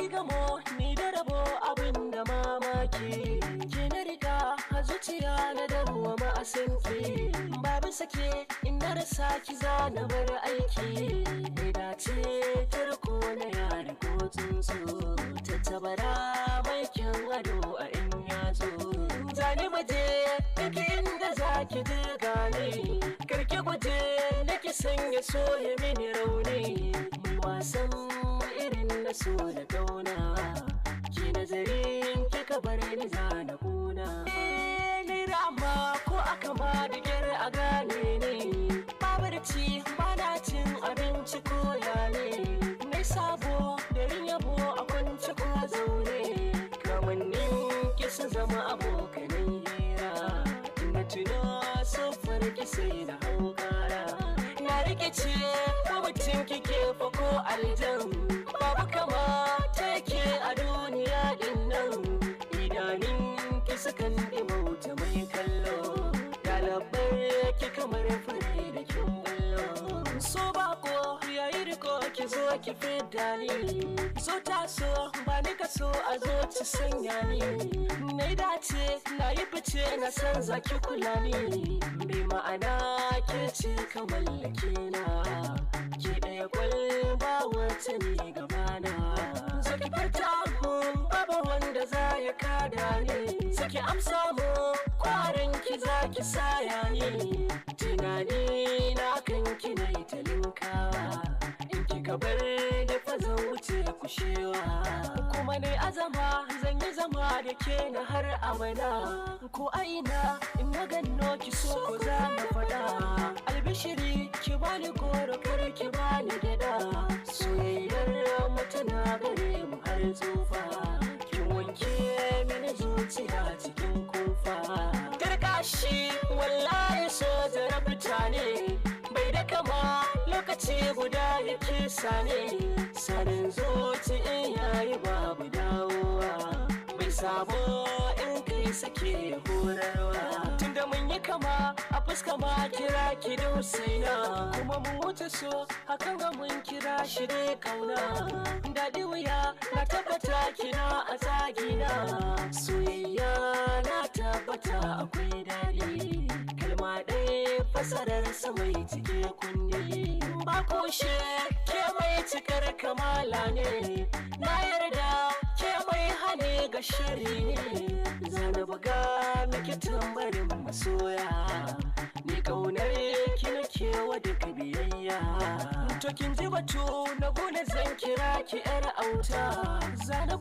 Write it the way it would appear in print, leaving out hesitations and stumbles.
yi gamo ni da rabo abin da mamaki, ki na riga a zuciya na damuwa ma'asanki, babu sake in na rasa ki za na bar aiki, bai dace tarko na yara ko tsuntsu, tattabara mai kyan ado a in yazo, zani baje duk inda za ki je gane, karki guje nake sanya so ya mini rauni, mai wasan irin na so da kauna, ki nazarin kika bar ni zana kuna, ni rama ko aka ma da gyar a gane ne, babu da ci bana cin abinci ko yale, mai sabo da rin yabo a kwance ko zaune, kamannin ki su zama abokanan hira, ina tuno sofar ki sai na hau kara, na rikice ko mutum kike fa ko aljan, babu kama take a duniya din nan, idanun ki sukan dimauta mai kallo, dalabar ki kamar fure da kin ballo, so bako yayi riko ki zo ki fidda ni, so taso ba ni ka so a zo ci sanya ni, na dace na yi fice na san zaki kula ni, bai ma'ana ke ce ka mallake na, ke ɗaya kwal ba wacce ne gabana, saki farta mun babu wanda za ya kada ni, saki amsa mu kwarin ki za ki saya ni, tunani na kan ki na yi talinkawa, in kika bar da fa zan wuce kushewa, kuma ne azama zan yi zama da ke na har abada, ko aina in na ganno ki so ko za na faɗa, albishiri ki bani goro kar ki bani gyaɗa, soyayyar mu tana gare mu har tsufa, kin wanke mini zuciya cikin kofa, karkashi wallahi so jarabta ne, bai da kama lokaci guda yake sane, sanin zuci in yayi babu dawowa, bai sabo in kai sake horarwa, tunda mun yi kama a fuska ma kira ki da Husaina, kuma mun wuce so hakan ga mun kira shi da kauna, daɗi wuya na tabbata kina a tsagina, soyayya na tabbata akwai daɗi, kalma ɗaya fasarar sa mai cike kunne, ba kushe ke mai cikar kamala ne, na yarda ke mai hane ga shari ne, zana buga miki tambarin masoya, ni kaunar ki nake wa duka biyayya, to kin ji batu na gona zan kira ki yar auta, zana